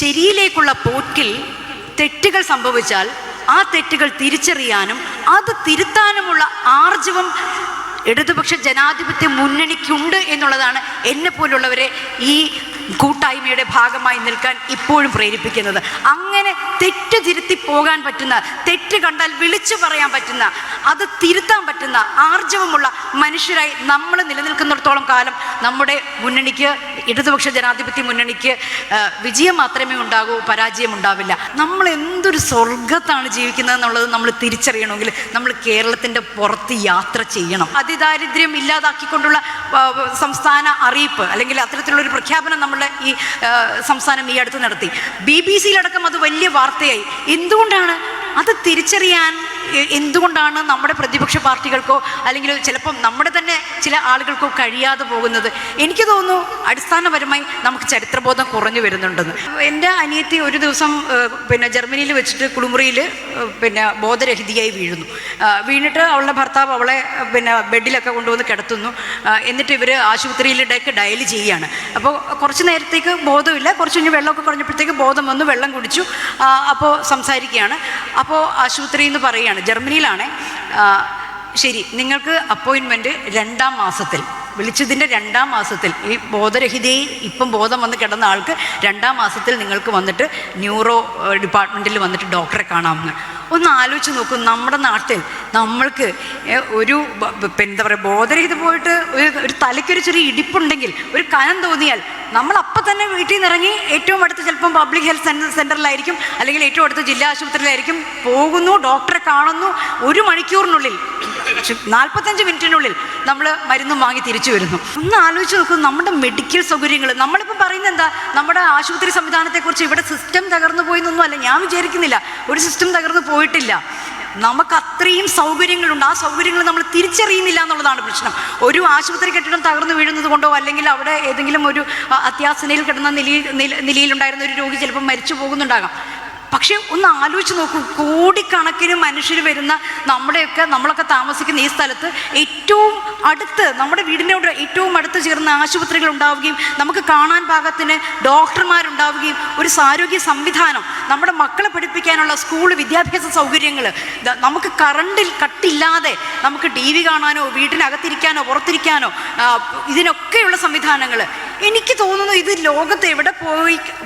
ശരിയിലേക്കുള്ള പോക്കിൽ തെറ്റുകൾ സംഭവിച്ചാൽ ആ തെറ്റുകൾ തിരിച്ചറിയാനും അത് തിരുത്താനുമുള്ള ആർജവം ഇടതുപക്ഷ ജനാധിപത്യ മുന്നണിക്കുണ്ട് എന്നുള്ളതാണ് എന്നെ പോലുള്ളവരെ ഈ കൂട്ടായ്മയുടെ ഭാഗമായി നിൽക്കാൻ ഇപ്പോഴും പ്രേരിപ്പിക്കുന്നത്. അങ്ങനെ തെറ്റ് തിരുത്തി പോകാൻ പറ്റുന്ന, തെറ്റ് കണ്ടാൽ വിളിച്ചു പറയാൻ പറ്റുന്ന, അത് തിരുത്താൻ പറ്റുന്ന ആർജവമുള്ള മനുഷ്യരായി നമ്മൾ നിലനിൽക്കുന്നിടത്തോളം കാലം നമ്മുടെ മുന്നണിക്ക്, ഇടതുപക്ഷ ജനാധിപത്യ മുന്നണിക്ക് വിജയം മാത്രമേ ഉണ്ടാകൂ, പരാജയം ഉണ്ടാവില്ല. നമ്മൾ എന്തൊരു സ്വർഗത്താണ് ജീവിക്കുന്നത് എന്നുള്ളത് നമ്മൾ തിരിച്ചറിയണമെങ്കിൽ നമ്മൾ കേരളത്തിൻ്റെ പുറത്ത് യാത്ര ചെയ്യണം. അതിദാരിദ്ര്യം ഇല്ലാതാക്കിക്കൊണ്ടുള്ള സംസ്ഥാന അറിയിപ്പ് അല്ലെങ്കിൽ അത്തരത്തിലുള്ളൊരു പ്രഖ്യാപനം നമ്മുടെ ഈ സംസ്ഥാനം ഈ അടുത്ത് നടത്തി. BBC-യിലടക്കം അത് വലിയ വാർത്തയായി. എന്തുകൊണ്ടാണ് അത് തിരിച്ചറിയാൻ? എന്തുകൊണ്ടാണ് നമ്മുടെ പ്രതിപക്ഷ പാർട്ടികൾക്കോ അല്ലെങ്കിൽ ചിലപ്പം നമ്മുടെ തന്നെ ചില ആളുകൾക്കോ കഴിയാതെ പോകുന്നത്? എനിക്ക് തോന്നുന്നു അടിസ്ഥാനപരമായി നമുക്ക് ചരിത്രബോധം കുറഞ്ഞു വരുന്നുണ്ടെന്ന്. എൻ്റെ അനിയത്തി ഒരു ദിവസം ജർമ്മനിയിൽ വെച്ചിട്ട് കുളിമുറിയിൽ ബോധരഹിതയായി വീണിട്ട് അവളുടെ ഭർത്താവ് അവളെ ബെഡിലൊക്കെ കൊണ്ടുവന്ന് കിടത്തുന്നു. എന്നിട്ട് ഇവർ ആശുപത്രിയിലേക്ക് ഡയൽ ചെയ്യുകയാണ്. അപ്പോൾ കുറച്ച് നേരത്തേക്ക് ബോധമില്ല, കുറച്ച് കഴിഞ്ഞ് വെള്ളമൊക്കെ കുറഞ്ഞപ്പോഴത്തേക്ക് ബോധം വന്നു, വെള്ളം കുടിച്ചു. അപ്പോൾ സംസാരിക്കുകയാണ്. അപ്പോൾ ആശുപത്രിയിൽ നിന്ന് പറയുകയാണ്, ജർമ്മനിയിലാണ്, ശരി നിങ്ങൾക്ക് അപ്പോയിൻമെൻറ്റ് 2-ാം മാസത്തിൽ, വിളിച്ചതിൻ്റെ 2-ാം മാസത്തിൽ, ഈ ബോധരഹിതയിൽ ഇപ്പം ബോധം വന്ന് കിടന്ന ആൾക്ക് 2-ാം മാസത്തിൽ നിങ്ങൾക്ക് വന്നിട്ട് ന്യൂറോ ഡിപ്പാർട്ട്മെൻറ്റിൽ വന്നിട്ട് ഡോക്ടറെ കാണാമെന്ന്. ഒന്ന് ആലോചിച്ച് നോക്കും, നമ്മുടെ നാട്ടിൽ നമ്മൾക്ക് ഒരു ബോധരഹിത പോയിട്ട് ഒരു തലയ്ക്കൊരു ചെറിയ ഇടിപ്പുണ്ടെങ്കിൽ, ഒരു കനം തോന്നിയാൽ നമ്മൾ അപ്പം തന്നെ വീട്ടിൽ നിന്ന് ഇറങ്ങി ഏറ്റവും അടുത്ത് ചിലപ്പം പബ്ലിക് ഹെൽത്ത് സെൻ്ററിലായിരിക്കും അല്ലെങ്കിൽ ഏറ്റവും അടുത്ത് ജില്ലാ ആശുപത്രിയിലായിരിക്കും പോകുന്നു, ഡോക്ടറെ കാണുന്നു. 1 മണിക്കൂറിനുള്ളിൽ 45 മിനിറ്റിനുള്ളിൽ നമ്മൾ മരുന്നും വാങ്ങി തിരിച്ചു വരുന്നു. ഒന്ന് ആലോചിച്ച് നോക്കും നമ്മുടെ മെഡിക്കൽ സൗകര്യങ്ങൾ. നമ്മളിപ്പോൾ പറയുന്നത് എന്താ, നമ്മുടെ ആശുപത്രി സംവിധാനത്തെക്കുറിച്ച് ഇവിടെ സിസ്റ്റം തകർന്നു പോയി എന്നൊന്നും അല്ല, ഞാൻ വിചാരിക്കുന്നില്ല. ഒരു സിസ്റ്റം തകർന്നു പോയിട്ടില്ല. നമുക്ക് അത്രയും സൗകര്യങ്ങളുണ്ട്. ആ സൗകര്യങ്ങൾ നമ്മൾ തിരിച്ചറിയുന്നില്ല എന്നുള്ളതാണ് പ്രശ്നം. ഒരു ആശുപത്രി കെട്ടിടം തകർന്നു വീഴുന്നത് കൊണ്ടോ അല്ലെങ്കിൽ അവിടെ ഏതെങ്കിലും ഒരു അത്യാസനയിൽ കിടന്ന നിലയിലുണ്ടായിരുന്ന ഒരു രോഗി ചിലപ്പോൾ മരിച്ചു പോകുന്നുണ്ടാകാം. പക്ഷെ ഒന്ന് ആലോചിച്ച് നോക്കൂ, കോടിക്കണക്കിന് മനുഷ്യർ വരുന്ന നമ്മളൊക്കെ താമസിക്കുന്ന ഈ സ്ഥലത്ത് ഏറ്റവും അടുത്ത്, നമ്മുടെ വീടിനോട് ഏറ്റവും അടുത്ത് ചേർന്ന ആശുപത്രികൾ ഉണ്ടാവുകയും നമുക്ക് കാണാൻ പാകത്തിന് ഡോക്ടർമാരുണ്ടാവുകയും ഒരു ആരോഗ്യ സംവിധാനം, നമ്മുടെ മക്കളെ പഠിപ്പിക്കാനുള്ള സ്കൂൾ വിദ്യാഭ്യാസ സൗകര്യങ്ങൾ, നമുക്ക് കറണ്ടിൽ കട്ടില്ലാതെ നമുക്ക് TV കാണാനോ വീട്ടിനകത്തിരിക്കാനോ പുറത്തിരിക്കാനോ ഇതിനൊക്കെയുള്ള സംവിധാനങ്ങൾ. എനിക്ക് തോന്നുന്നു ഇത് ലോകത്ത് എവിടെ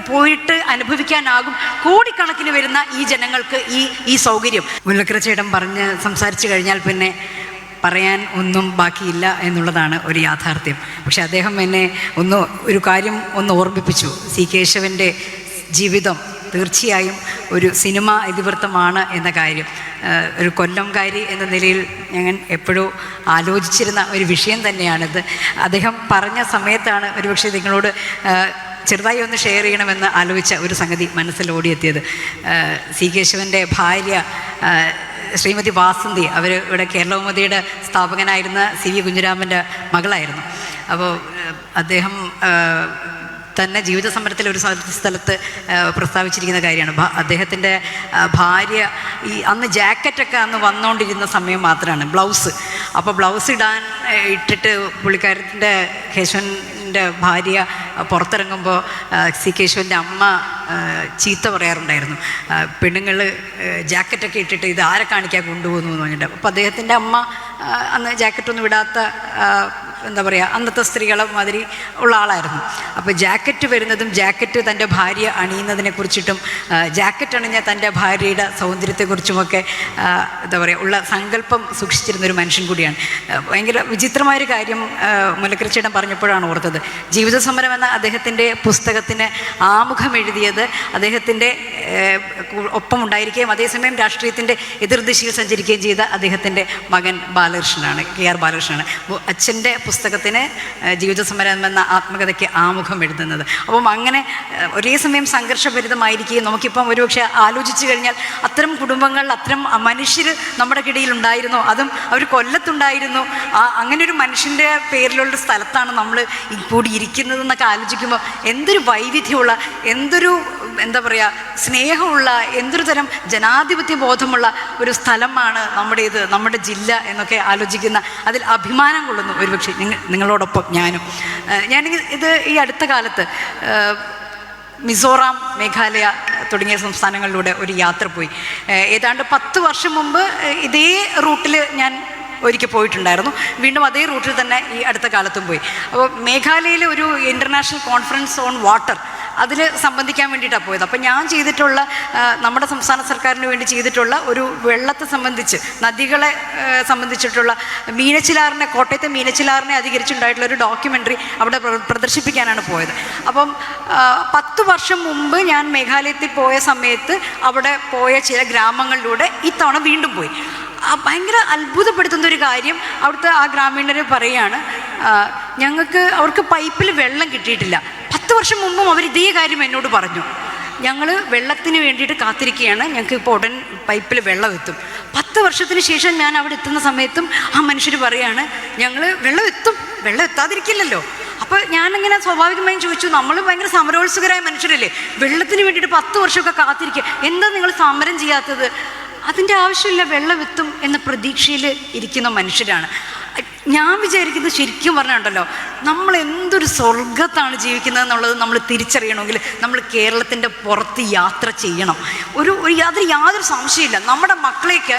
പോയിട്ട് അനുഭവിക്കാനാകും കോടിക്കണക്കിന് വരുന്ന ഈ ജനങ്ങൾക്ക് ഈ സൗകര്യം. മുല്ലക്കര ചേട്ടൻ സംസാരിച്ചു കഴിഞ്ഞാൽ പിന്നെ പറയാൻ ഒന്നും ബാക്കിയില്ല എന്നുള്ളതാണ് ഒരു യാഥാർത്ഥ്യം. പക്ഷെ അദ്ദേഹം എന്നെ ഒരു കാര്യം ഓർമ്മിപ്പിച്ചു. സി കേശവൻ്റെ ജീവിതം തീർച്ചയായും ഒരു സിനിമ ഇതിവൃത്തമാണ് എന്ന കാര്യം. ഒരു കൊല്ലംകാരി എന്ന നിലയിൽ ഞാൻ എപ്പോഴും ആലോചിച്ചിരുന്ന ഒരു വിഷയം തന്നെയാണിത്. അദ്ദേഹം പറഞ്ഞ സമയത്താണ് ഒരുപക്ഷെ നിങ്ങളോട് ചെറുതായി ഒന്ന് ഷെയർ ചെയ്യണമെന്ന് ആലോചിച്ച ഒരു സംഗതി മനസ്സിലോടിയെത്തിയത്. സി കേശവൻ്റെ ഭാര്യ ശ്രീമതി വാസന്തി, അവർ ഇവിടെ കേരളകൗമുദിയുടെ സ്ഥാപകനായിരുന്ന CV കുഞ്ഞിരാമൻ്റെ മകളായിരുന്നു. അപ്പോൾ അദ്ദേഹം തന്നെ ജീവിത സമരത്തിൽ ഒരു സ്ഥലത്ത് പ്രസ്താവിച്ചിരിക്കുന്ന കാര്യമാണ്. അദ്ദേഹത്തിൻ്റെ ഭാര്യ അന്ന് ജാക്കറ്റൊക്കെ വന്നുകൊണ്ടിരുന്ന സമയം മാത്രമാണ് ബ്ലൗസ്. അപ്പോൾ ബ്ലൗസ് ഇട്ടിട്ട് പുള്ളിക്കാരത്തിൻ്റെ കേശവൻ്റെ ഭാര്യ പുറത്തിറങ്ങുമ്പോൾ സി കേശവൻ്റെ അമ്മ ചീത്ത പറയാറുണ്ടായിരുന്നു. പെണ്ണുങ്ങൾ ജാക്കറ്റൊക്കെ ഇട്ടിട്ട് ഇത് ആരെ കാണിക്കാൻ കൊണ്ടുപോകുന്നു എന്ന് പറഞ്ഞിട്ട്. അപ്പോൾ അദ്ദേഹത്തിൻ്റെ അമ്മ അന്ന് ജാക്കറ്റൊന്നും വിടാത്ത എന്താ പറയുക, അന്നത്തെ സ്ത്രീകളെ മാതിരി ഉള്ള ആളായിരുന്നു. അപ്പോൾ ജാക്കറ്റ് വരുന്നതും ജാക്കറ്റ് തൻ്റെ ഭാര്യ അണിയുന്നതിനെ കുറിച്ചിട്ടും ജാക്കറ്റ് അണിഞ്ഞ തൻ്റെ ഭാര്യയുടെ സൗന്ദര്യത്തെക്കുറിച്ചുമൊക്കെ എന്താ പറയുക ഉള്ള സങ്കല്പം സൂക്ഷിച്ചിരുന്നൊരു മനുഷ്യൻ കൂടിയാണ്. ഭയങ്കര വിചിത്രമായൊരു കാര്യം മുല്ലക്കര ചേട്ടൻ പറഞ്ഞപ്പോഴാണ് ഓർത്തത്. ജീവിത സമരം എന്ന അദ്ദേഹത്തിൻ്റെ പുസ്തകത്തിന് ആമുഖം എഴുതിയത് അദ്ദേഹത്തിൻ്റെ ഒപ്പം ഉണ്ടായിരിക്കുകയും അതേസമയം രാഷ്ട്രീയത്തിൻ്റെ എതിർദിശയിൽ സഞ്ചരിക്കുകയും ചെയ്ത അദ്ദേഹത്തിൻ്റെ മകൻ ബാലകൃഷ്ണനാണ്, KR ബാലകൃഷ്ണനാണ്. അച്ഛൻ്റെ പുസ്തകത്തിന് ജീവിത സമരം എന്ന ആത്മകഥയ്ക്ക് ആമുഖം എഴുതുന്നത്. അപ്പം അങ്ങനെ ഒരേ സമയം സംഘർഷഭരിതമായിരിക്കുകയും നമുക്കിപ്പം ഒരുപക്ഷെ ആലോചിച്ച് കഴിഞ്ഞാൽ അത്തരം കുടുംബങ്ങൾ, അത്തരം മനുഷ്യർ നമ്മുടെ ഇടയിൽ ഉണ്ടായിരുന്നു. അതും അവർ കൊല്ലത്തുണ്ടായിരുന്നു. അങ്ങനെ ഒരു മനുഷ്യൻ്റെ പേരിലുള്ള സ്ഥലത്താണ് നമ്മൾ കൂടി ഇരിക്കുന്നതെന്നൊക്കെ ആലോചിക്കുമ്പോൾ എന്തൊരു വൈവിധ്യമുള്ള, എന്തൊരു എന്താ പറയുക സ്നേഹമുള്ള, എന്തൊരു തരം ജനാധിപത്യ ബോധമുള്ള ഒരു സ്ഥലമാണ് നമ്മുടേത്, നമ്മുടെ ജില്ല എന്നൊക്കെ ആലോചിക്കുന്ന അതിൽ അഭിമാനം കൊള്ളുന്നു നിങ്ങളോടൊപ്പം ഞാനും. ഇത് ഈ അടുത്ത കാലത്ത് മിസോറാം, മേഘാലയ തുടങ്ങിയ സംസ്ഥാനങ്ങളിലൂടെ ഒരു യാത്ര പോയി. ഏതാണ്ട് 10 വർഷം മുമ്പ് ഇതേ റൂട്ടിൽ ഞാൻ ഒരിക്കൽ പോയിട്ടുണ്ടായിരുന്നു. വീണ്ടും അതേ റൂട്ടിൽ തന്നെ ഈ അടുത്ത കാലത്തും പോയി. അപ്പോൾ മേഘാലയയിൽ ഒരു ഇൻ്റർനാഷണൽ കോൺഫറൻസ് ഓൺ വാട്ടർ അതിൽ സംബന്ധിക്കാൻ വേണ്ടിയിട്ടാണ് പോയത്. അപ്പം ഞാൻ ചെയ്തിട്ടുള്ള, നമ്മുടെ സംസ്ഥാന സർക്കാരിന് വേണ്ടി ചെയ്തിട്ടുള്ള ഒരു വെള്ളത്തെ സംബന്ധിച്ച്, നദികളെ സംബന്ധിച്ചിട്ടുള്ള മീനച്ചിലാറിനെ, കോട്ടയത്തെ മീനച്ചിലാറിനെ അധികരിച്ചുണ്ടായിട്ടുള്ള ഒരു ഡോക്യുമെൻ്ററി അവിടെ പ്രദർശിപ്പിക്കാനാണ് പോയത്. അപ്പം 10 വർഷം മുമ്പ് ഞാൻ മേഘാലയത്തിൽ പോയ സമയത്ത് അവിടെ പോയ ചില ഗ്രാമങ്ങളിലൂടെ ഇത്തവണ വീണ്ടും പോയി. ഭയങ്കര അത്ഭുതപ്പെടുത്തുന്ന ഒരു കാര്യം, അവിടുത്തെ ആ ഗ്രാമീണർ പറയുകയാണ്, അവർക്ക് പൈപ്പിൽ വെള്ളം കിട്ടിയിട്ടില്ല. 10 വർഷം മുമ്പും അവർ ഇതേ കാര്യം എന്നോട് പറഞ്ഞു. ഞങ്ങൾ വെള്ളത്തിന് വേണ്ടിയിട്ട് കാത്തിരിക്കുകയാണ്, ഞങ്ങൾക്ക് ഇപ്പോൾ ഉടൻ പൈപ്പിൽ വെള്ളം എത്തും. 10 വർഷത്തിന് ശേഷം ഞാൻ അവിടെ എത്തുന്ന സമയത്തും ആ മനുഷ്യർ പറയുകയാണ്, ഞങ്ങൾ വെള്ളം എത്താതിരിക്കില്ലല്ലോ. അപ്പോൾ ഞാനിങ്ങനെ സ്വാഭാവികമായും ചോദിച്ചു, നമ്മൾ ഭയങ്കര സമരോത്സുകരായ മനുഷ്യരല്ലേ, വെള്ളത്തിന് വേണ്ടിയിട്ട് 10 വർഷമൊക്കെ കാത്തിരിക്കുക, എന്താ നിങ്ങൾ സമരം ചെയ്യാത്തത്? അതിൻ്റെ ആവശ്യമില്ല, വെള്ളം എത്തും എന്ന പ്രതീക്ഷയിൽ ഇരിക്കുന്ന മനുഷ്യരാണ്. ഞാൻ വിചാരിക്കുന്നത്, ശരിക്കും പറഞ്ഞുണ്ടല്ലോ, നമ്മൾ എന്തൊരു സ്വർഗത്താണ് ജീവിക്കുന്നത് എന്നുള്ളത് നമ്മൾ തിരിച്ചറിയണമെങ്കിൽ നമ്മൾ കേരളത്തിൻ്റെ പുറത്ത് യാത്ര ചെയ്യണം. യാതൊരു സംശയമില്ല. നമ്മുടെ മക്കളേക്ക്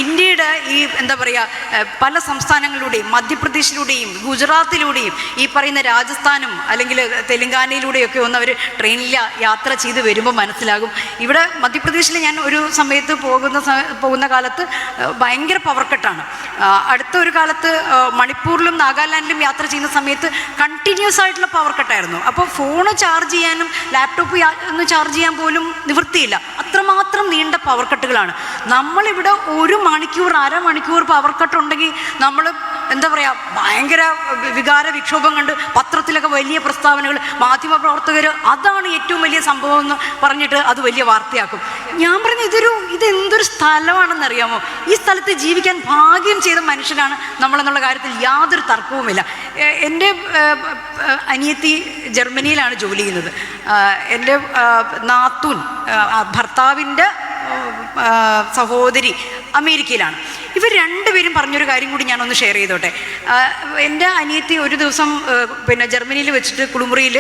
ഇന്ത്യയുടെ ഈ എന്താ പറയുക, പല സംസ്ഥാനങ്ങളിലൂടെയും, മധ്യപ്രദേശിലൂടെയും ഗുജറാത്തിലൂടെയും ഈ പറയുന്ന രാജസ്ഥാനും അല്ലെങ്കിൽ തെലങ്കാനയിലൂടെയൊക്കെ ഒന്ന് അവർ ട്രെയിനിൽ യാത്ര ചെയ്ത് വരുമ്പോൾ മനസ്സിലാകും. ഇവിടെ മധ്യപ്രദേശിൽ ഞാൻ ഒരു സമയത്ത് പോകുന്ന കാലത്ത് ഭയങ്കര പവർ കട്ടാണ്. അടുത്ത ഒരു കാലത്ത് മണിപ്പൂരിലും നാഗാലാൻഡിലും യാത്ര ചെയ്യുന്ന സമയത്ത് കണ്ടിന്യൂസ് ആയിട്ടുള്ള പവർ കട്ടായിരുന്നു. അപ്പോൾ ഫോണ് ചാർജ് ചെയ്യാനും ലാപ്ടോപ്പ് ഒന്ന് ചാർജ് ചെയ്യാൻ പോലും നിവൃത്തിയില്ല. അത്രമാത്രം നീണ്ട പവർ കട്ടുകളാണ്. നമ്മളിവിടെ 1 മണിക്കൂർ, അരമണിക്കൂർ പവർ കട്ട് ഉണ്ടെങ്കിൽ നമ്മൾ എന്താ പറയുക, ഭയങ്കര വികാര വിക്ഷോഭം കണ്ട് പത്രത്തിലൊക്കെ വലിയ പ്രസ്താവനകൾ, മാധ്യമപ്രവർത്തകർ അതാണ് ഏറ്റവും വലിയ സംഭവം എന്ന് പറഞ്ഞിട്ട് അത് വലിയ വാർത്തയാക്കും. ഞാൻ പറഞ്ഞു, ഇതെന്തൊരു സ്ഥലമാണെന്നറിയാമോ? ഈ സ്ഥലത്ത് ജീവിക്കാൻ ഭാഗ്യം ചെയ്ത മനുഷ്യരാണ് നമ്മളെന്നുള്ള കാര്യത്തിൽ യാതൊരു തർക്കവുമില്ല. എൻ്റെ അനിയത്തി ജർമ്മനിയിലാണ് ജോലി ചെയ്യുന്നത്. എൻ്റെ നാത്തൂൻ, ഭർത്താവിൻ്റെ സഹോദരി അമേരിക്കയിലാണ്. ഇവർ രണ്ടുപേരും പറഞ്ഞൊരു കാര്യം കൂടി ഞാനൊന്ന് ഷെയർ ചെയ്തോട്ടെ. എൻ്റെ അനിയത്തി ഒരു ദിവസം ജർമ്മനിയിൽ വെച്ചിട്ട് കുളിമുറിയിൽ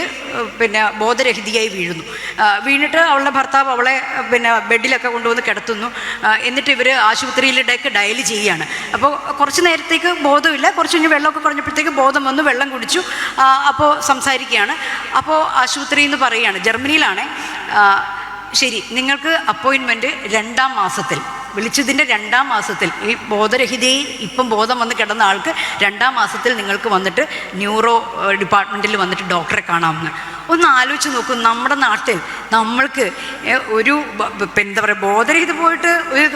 ബോധരഹിതയായി വീണിട്ട് അവളുടെ ഭർത്താവ് അവളെ ബെഡിലൊക്കെ കൊണ്ടുവന്ന് കിടത്തുന്നു. എന്നിട്ട് ഇവർ ആശുപത്രിയിലേക്ക് ഡയൽ ചെയ്യുകയാണ്. അപ്പോൾ കുറച്ച് നേരത്തേക്ക് ബോധമില്ല, കുറച്ച് കഴിഞ്ഞ് വെള്ളമൊക്കെ കുറഞ്ഞപ്പോഴത്തേക്ക് ബോധം വന്നു, വെള്ളം കുടിച്ചു. അപ്പോൾ സംസാരിക്കുകയാണ്. അപ്പോൾ ആശുപത്രിയിൽ നിന്ന് പറയുകയാണ്, ജർമ്മനിയിലാണ്, ശരി, നിങ്ങൾക്ക് അപ്പോയിൻമെൻറ്റ് 2-ാം മാസത്തിൽ, വിളിച്ചതിൻ്റെ 2-ാം മാസത്തിൽ, ഈ ബോധരഹിതയിൽ ഇപ്പം ബോധം വന്ന് കിടന്ന ആൾക്ക് 2-ാം മാസത്തിൽ നിങ്ങൾക്ക് വന്നിട്ട് ന്യൂറോ ഡിപ്പാർട്ട്മെൻറ്റിൽ വന്നിട്ട് ഡോക്ടറെ കാണാമെന്ന്. ഒന്ന് ആലോചിച്ച് നോക്കൂ, നമ്മുടെ നാട്ടിൽ നമ്മൾക്ക് ഒരു എന്താ പറയുക, ബോധരഹിത പോയിട്ട്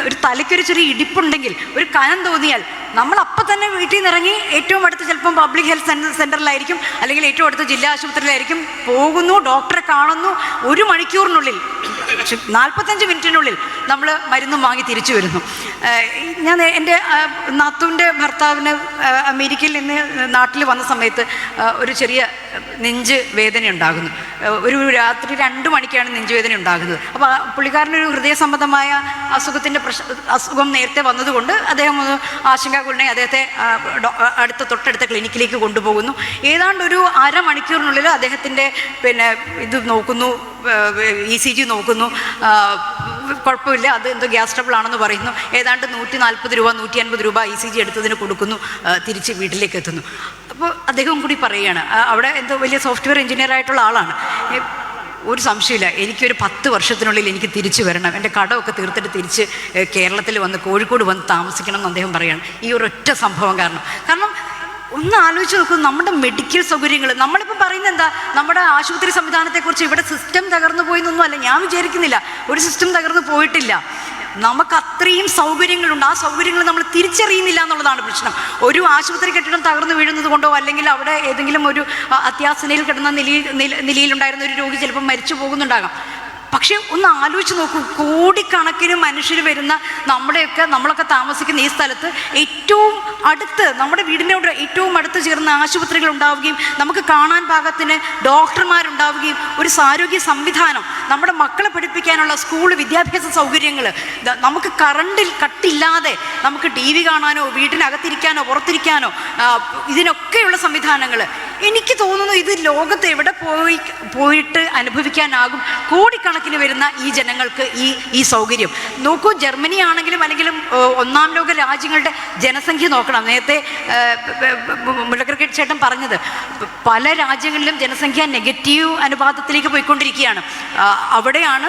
ഒരു തലയ്ക്കൊരു ചെറിയ ഇടിപ്പുണ്ടെങ്കിൽ, ഒരു കനം തോന്നിയാൽ നമ്മൾ അപ്പം തന്നെ വീട്ടിൽ നിന്ന് ഇറങ്ങി ഏറ്റവും അടുത്ത് ചിലപ്പം പബ്ലിക് ഹെൽത്ത് സെൻ്ററിലായിരിക്കും, അല്ലെങ്കിൽ ഏറ്റവും അടുത്ത ജില്ലാ ആശുപത്രിയിലായിരിക്കും പോകുന്നു, ഡോക്ടറെ കാണുന്നു. 1 മണിക്കൂറിനുള്ളിൽ, 45 മിനിറ്റിനുള്ളിൽ നമ്മൾ മരുന്നും വാങ്ങി തിരിച്ചു വരുന്നു. ഞാൻ എൻ്റെ നാത്തൂൻ്റെ ഭർത്താവിന് അമേരിക്കയിൽ നിന്ന് നാട്ടിൽ വന്ന സമയത്ത് ഒരു ചെറിയ നെഞ്ച് വേദന ഉണ്ടാകുന്നു. ഒരു രാത്രി 2 മണിക്കാണ് നെഞ്ചുവേദന ഉണ്ടാകുന്നത്. അപ്പോൾ പുള്ളിക്കാരനൊരു ഹൃദയ സംബന്ധമായ അസുഖം നേരത്തെ വന്നതുകൊണ്ട് അദ്ദേഹം ഒന്ന് ആശങ്കാകുലനായി അദ്ദേഹത്തെ തൊട്ടടുത്ത ക്ലിനിക്കിലേക്ക് കൊണ്ടുപോകുന്നു. ഏതാണ്ട് ഒരു അരമണിക്കൂറിനുള്ളിൽ അദ്ദേഹത്തിൻ്റെ ഇത് നോക്കുന്നു, ECG നോക്കുന്നു, കുഴപ്പമില്ല, അത് എന്തോ ഗ്യാസ് ട്രബിൾ ആണെന്ന് പറയുന്നു. ഏതാണ്ട് 140 രൂപ 150 രൂപ ECG എടുത്തതിന് കൊടുക്കുന്നു, തിരിച്ച് വീട്ടിലേക്ക് എത്തുന്നു. അപ്പോൾ അദ്ദേഹം കൂടി പറയുകയാണ്, അവിടെ എന്തോ വലിയ സോഫ്റ്റ്വെയർ എഞ്ചിനീയർ ആയിട്ടുള്ള ആളാണ്. ഒരു സംശയമില്ല, എനിക്കൊരു 10 വർഷത്തിനുള്ളിൽ എനിക്ക് തിരിച്ചു വരണം, എൻ്റെ കടമൊക്കെ തീർത്തിട്ട് തിരിച്ച് കേരളത്തിൽ വന്ന് കോഴിക്കോട് വന്ന് താമസിക്കണം എന്ന് അദ്ദേഹം പറയുകയാണ്. ഈ ഒരൊറ്റ സംഭവം കാരണം ഒന്ന് ആലോചിച്ച് നോക്കൂ, നമ്മുടെ മെഡിക്കൽ സൗകര്യങ്ങൾ, നമ്മളിപ്പോൾ പറയുന്നത് എന്താ, നമ്മുടെ ആശുപത്രി സംവിധാനത്തെക്കുറിച്ച് ഇവിടെ സിസ്റ്റം തകർന്നു പോയി എന്നൊന്നും അല്ല, ഞാൻ വിചാരിക്കുന്നില്ല ഒരു സിസ്റ്റം തകർന്നു പോയിട്ടില്ല. നമുക്ക് അത്രയും സൗകര്യങ്ങളുണ്ട്, ആ സൗകര്യങ്ങൾ നമ്മൾ തിരിച്ചറിയുന്നില്ല എന്നുള്ളതാണ് പ്രശ്നം. ഒരു ആശുപത്രി കെട്ടിടം തകർന്നു വീഴുന്നത് കൊണ്ടോ, അല്ലെങ്കിൽ അവിടെ ഏതെങ്കിലും ഒരു അത്യാസനയിൽ കിടന്ന നിലയിലുണ്ടായിരുന്ന ഒരു രോഗി ചിലപ്പോൾ മരിച്ചു പോകുന്നുണ്ടാകാം. പക്ഷെ ഒന്ന് ആലോചിച്ച് നോക്കൂ, കോടിക്കണക്കിന് മനുഷ്യർ വരുന്ന നമ്മളൊക്കെ താമസിക്കുന്ന ഈ സ്ഥലത്ത് ഏറ്റവും അടുത്ത്, നമ്മുടെ വീടിനോട് ഏറ്റവും അടുത്ത് ചേർന്ന ആശുപത്രികൾ ഉണ്ടാവുകയും നമുക്ക് കാണാൻ പാകത്തിന് ഡോക്ടർമാരുണ്ടാവുകയും ഒരു ആരോഗ്യ സംവിധാനം, നമ്മുടെ മക്കളെ പഠിപ്പിക്കാനുള്ള സ്കൂൾ വിദ്യാഭ്യാസ സൗകര്യങ്ങൾ, നമുക്ക് കറണ്ടിൽ കട്ടില്ലാതെ നമുക്ക് TV കാണാനോ വീട്ടിനകത്തിരിക്കാനോ പുറത്തിരിക്കാനോ ഇതിനൊക്കെയുള്ള സംവിധാനങ്ങൾ, എനിക്ക് തോന്നുന്നു ഇത് ലോകത്ത് എവിടെ പോയിട്ട് അനുഭവിക്കാനാകും കോടിക്കണക്കിന് വരുന്ന ഈ ജനങ്ങൾക്ക് ഈ സൗകര്യം. നോക്കൂ, ജർമ്മനി ആണെങ്കിലും അല്ലെങ്കിലും ഒന്നാം ലോക രാജ്യങ്ങളുടെ ജനസംഖ്യ നോക്കണം. നേരത്തെ മുല്ലക്കര ചേട്ടൻ പറഞ്ഞത് പല രാജ്യങ്ങളിലും ജനസംഖ്യ നെഗറ്റീവ് അനുപാതത്തിലേക്ക് പോയിക്കൊണ്ടിരിക്കുകയാണ്. അവിടെയാണ്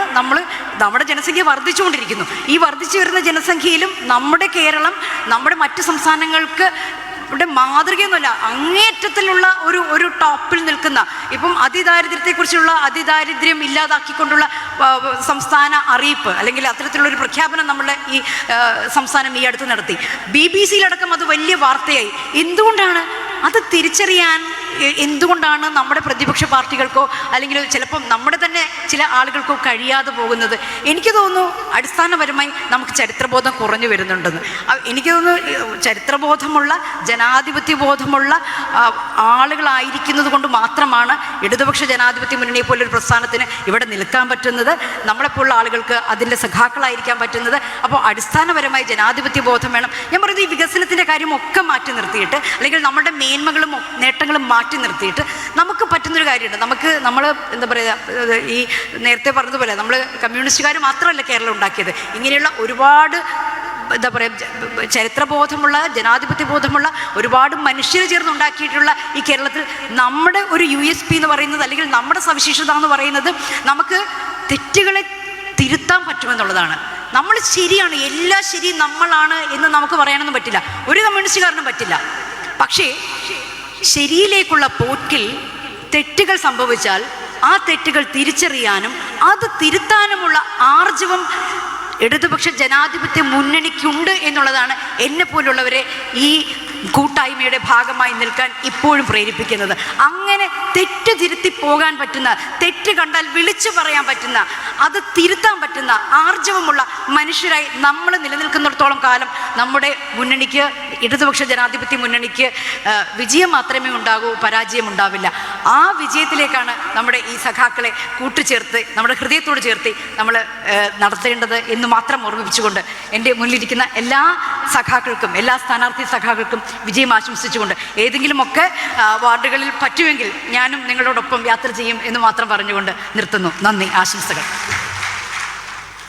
നമ്മുടെ ജനസംഖ്യ വർദ്ധിച്ചുകൊണ്ടിരിക്കുന്നു. ഈ വർദ്ധിച്ചു വരുന്ന ജനസംഖ്യയിലും നമ്മുടെ കേരളം നമ്മുടെ മറ്റ് സംസ്ഥാനങ്ങൾക്ക് ഇവിടെ മാതൃകയൊന്നുമല്ല, അങ്ങേയറ്റത്തിലുള്ള ഒരു ടോപ്പിൽ നിൽക്കുന്ന, ഇപ്പം അതിദാരിദ്ര്യത്തെക്കുറിച്ചുള്ള അതിദാരിദ്ര്യം ഇല്ലാതാക്കിക്കൊണ്ടുള്ള സംസ്ഥാന അറിയിപ്പ് അല്ലെങ്കിൽ അത്തരത്തിലുള്ളൊരു പ്രഖ്യാപനം നമ്മുടെ ഈ സംസ്ഥാനം ഈ അടുത്ത് നടത്തി. BBC-യിലടക്കം അത് വലിയ വാർത്തയായി. എന്തുകൊണ്ടാണ് അത് തിരിച്ചറിയാൻ എന്തുകൊണ്ടാണ് നമ്മുടെ പ്രതിപക്ഷ പാർട്ടികൾക്കോ അല്ലെങ്കിൽ ചിലപ്പം നമ്മുടെ തന്നെ ചില ആളുകൾക്കോ കഴിയാതെ പോകുന്നത്? എനിക്ക് തോന്നുന്നു അടിസ്ഥാനപരമായി നമുക്ക് ചരിത്രബോധം കുറഞ്ഞു വരുന്നുണ്ടെന്ന്. എനിക്ക് തോന്നുന്നു ചരിത്രബോധമുള്ള ജനാധിപത്യ ബോധമുള്ള ആളുകളായിരിക്കുന്നത് കൊണ്ട് മാത്രമാണ് ഇടതുപക്ഷ ജനാധിപത്യ മുന്നണിയെ പോലൊരു പ്രസ്ഥാനത്തിന് ഇവിടെ നിൽക്കാൻ പറ്റുന്നത്, നമ്മളെപ്പോലുള്ള ആളുകൾക്ക് അതിൻ്റെ സഖാക്കളായിരിക്കാൻ പറ്റുന്നത്. അപ്പോൾ അടിസ്ഥാനപരമായി ജനാധിപത്യ ബോധം വേണം. ഞാൻ പറയുന്നത് ഈ വികസനത്തിൻ്റെ കാര്യമൊക്കെ മാറ്റി നിർത്തിയിട്ട് അല്ലെങ്കിൽ നമ്മുടെ മേന്മകളും നേട്ടങ്ങളും മാറ്റി നിർത്തിയിട്ട് നമുക്ക് പറ്റുന്നൊരു കാര്യമുണ്ട്. നമ്മൾ എന്താ പറയുക, ഈ നേരത്തെ പറഞ്ഞതുപോലെ നമ്മൾ കമ്മ്യൂണിസ്റ്റുകാർ മാത്രമല്ല കേരളം ഉണ്ടാക്കിയത്. ഇങ്ങനെയുള്ള ഒരുപാട് എന്താ പറയുക ചരിത്രബോധമുള്ള ജനാധിപത്യ ബോധമുള്ള ഒരുപാട് മനുഷ്യർ ചേർന്നുണ്ടാക്കിയിട്ടുള്ള ഈ കേരളത്തിൽ നമ്മുടെ ഒരു USP എന്ന് പറയുന്നത് അല്ലെങ്കിൽ നമ്മുടെ സവിശേഷത എന്ന് പറയുന്നത് നമുക്ക് തെറ്റുകളെ തിരുത്താൻ പറ്റുമെന്നുള്ളതാണ്. നമ്മൾ ശരിയാണ്, എല്ലാ ശരിയും നമ്മളാണ് എന്ന് നമുക്ക് പറയാനൊന്നും പറ്റില്ല, ഒരു കമ്മ്യൂണിസ്റ്റുകാരനും പറ്റില്ല. പക്ഷേ ശരിയിലേക്കുള്ള പോക്കിൽ തെറ്റുകൾ സംഭവിച്ചാൽ ആ തെറ്റുകൾ തിരിച്ചറിയാനും അത് തിരുത്താനുമുള്ള ആർജവം ഇടതുപക്ഷ ജനാധിപത്യ മുന്നണിക്കുണ്ട് എന്നുള്ളതാണ് എന്നെ പോലുള്ളവരെ ഈ കൂട്ടായ്മയുടെ ഭാഗമായി നിൽക്കാൻ ഇപ്പോഴും പ്രേരിപ്പിക്കുന്നത്. അങ്ങനെ തെറ്റ് തിരുത്തി പോകാൻ പറ്റുന്ന, തെറ്റ് കണ്ടാൽ വിളിച്ചു പറയാൻ പറ്റുന്ന, അത് തിരുത്താൻ പറ്റുന്ന ആർജവമുള്ള മനുഷ്യരായി നമ്മൾ നിലനിൽക്കുന്നിടത്തോളം കാലം നമ്മുടെ മുന്നണിക്ക്, ഇടതുപക്ഷ ജനാധിപത്യ മുന്നണിക്ക് വിജയം മാത്രമേ ഉണ്ടാകൂ, പരാജയം ഉണ്ടാവില്ല. ആ വിജയത്തിലേക്കാണ് നമ്മുടെ ഈ സഖാക്കളെ കൂട്ടുചേർത്ത് നമ്മുടെ ഹൃദയത്തോട് ചേർത്ത് നമ്മൾ നടത്തേണ്ടത് എന്ന് മാത്രം ഓർമ്മിപ്പിച്ചുകൊണ്ട് എൻ്റെ മുന്നിലിരിക്കുന്ന എല്ലാ സഖാക്കൾക്കും, എല്ലാ സ്ഥാനാർത്ഥി സഖാക്കൾക്കും വിജയം ആശംസിച്ചുകൊണ്ട് ഏതെങ്കിലുമൊക്കെ വാർഡുകളിൽ പറ്റുമെങ്കിൽ ഞാനും നിങ്ങളോടൊപ്പം യാത്ര ചെയ്യും എന്ന് മാത്രം പറഞ്ഞുകൊണ്ട് നിർത്തുന്നു. നന്ദി, ആശംസകൾ.